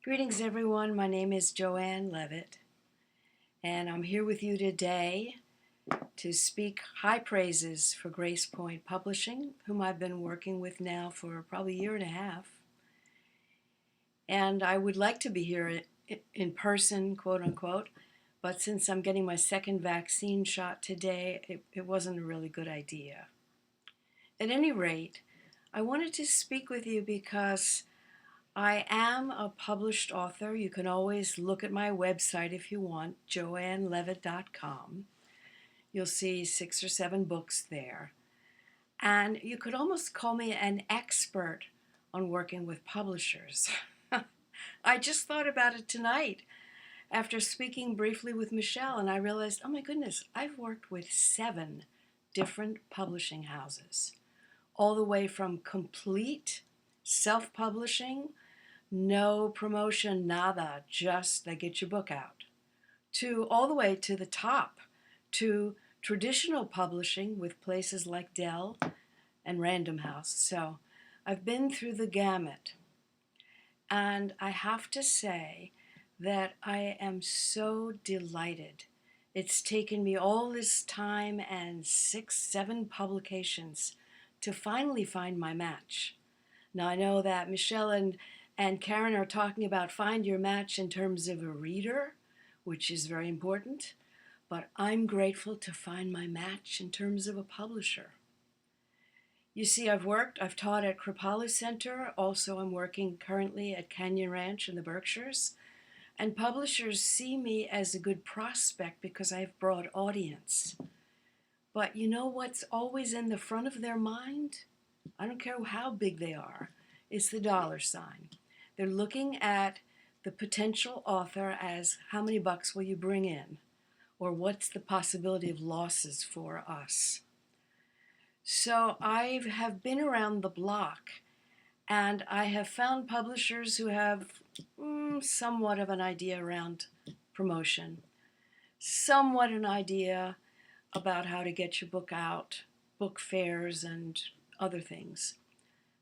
Greetings, everyone. My name is Joanne Levitt, and I'm here with you today to speak high praises for Gracepoint Publishing, whom I've been working with now for probably a year and a half. And I would like to be here in person, quote unquote, but since I'm getting my second vaccine shot today, it wasn't a really good idea. At any rate, I wanted to speak with you because I am a published author. You can always look at my website if you want, joannelevitt.com. You'll see 6 or 7 books there. And you could almost call me an expert on working with publishers. I just thought about it tonight after speaking briefly with Michelle, and I realized, oh my goodness, I've worked with 7 different publishing houses, all the way from complete self-publishing, no promotion, nada, just they get your book out, to all the way to the top, to traditional publishing with places like Dell and Random House. So I've been through the gamut. And I have to say that I am so delighted. It's taken me all this time and 6, 7 publications to finally find my match. Now I know that Michelle and Karen are talking about find your match in terms of a reader, which is very important, but I'm grateful to find my match in terms of a publisher. You see, I've taught at Kripalu Center. Also, I'm working currently at Canyon Ranch in the Berkshires. And publishers see me as a good prospect because I have broad audience. But you know what's always in the front of their mind? I don't care how big they are. It's the dollar sign. They're looking at the potential author as how many bucks will you bring in? Or what's the possibility of losses for us? So I have been around the block, and I have found publishers who have somewhat of an idea around promotion, somewhat an idea about how to get your book out, book fairs and other things.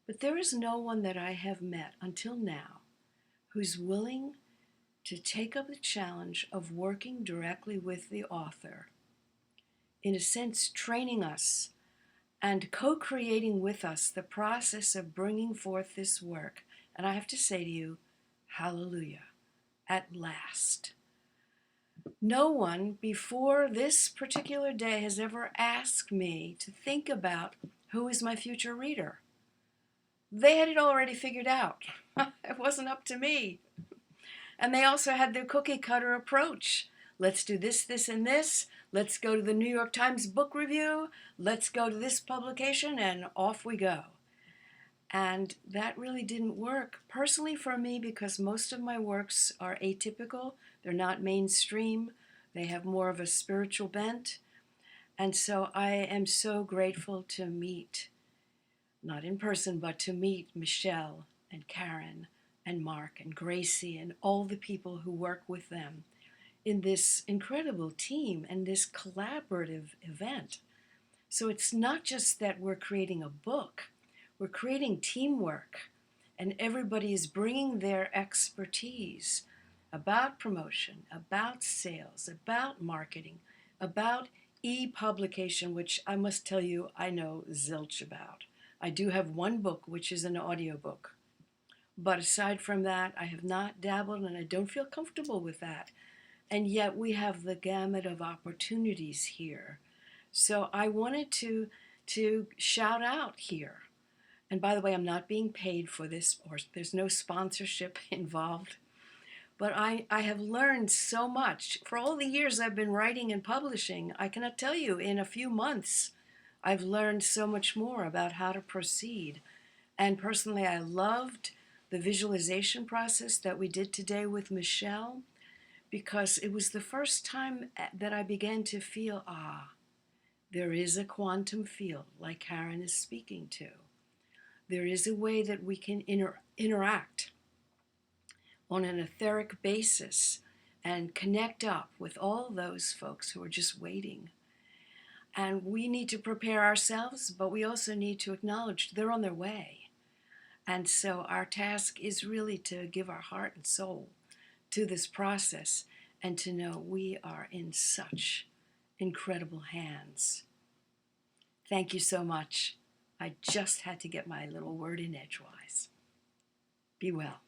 But there is no one that I have met until now who's willing to take up the challenge of working directly with the author, in a sense training us and co-creating with us the process of bringing forth this work. And I have to say to you, hallelujah, at last. No one before this particular day has ever asked me to think about who is my future reader. They had it already figured out. It wasn't up to me. And they also had their cookie cutter approach. Let's do this, this, and this. Let's go to the New York Times book review. Let's go to this publication, and off we go. And that really didn't work personally for me because most of my works are atypical. They're not mainstream. They have more of a spiritual bent. And so I am so grateful to meet, not in person, but to meet Michelle and Karen and Mark and Gracie and all the people who work with them in this incredible team and this collaborative event. So it's not just that we're creating a book, we're creating teamwork, and everybody is bringing their expertise about promotion, about sales, about marketing, about e-publication, which I must tell you I know zilch about. I do have one book, which is an audiobook. But aside from that, I have not dabbled, and I don't feel comfortable with that. And yet we have the gamut of opportunities here. So I wanted to shout out here. And by the way, I'm not being paid for this, or there's no sponsorship involved. But I have learned so much. For all the years I've been writing and publishing, I cannot tell you, in a few months, I've learned so much more about how to proceed. And personally, I loved the visualization process that we did today with Michelle, because it was the first time that I began to feel, there is a quantum field like Karen is speaking to. There is a way that we can interact on an etheric basis and connect up with all those folks who are just waiting. And we need to prepare ourselves, but we also need to acknowledge they're on their way. And so our task is really to give our heart and soul to this process and to know we are in such incredible hands. Thank you so much. I just had to get my little word in edgewise. Be well.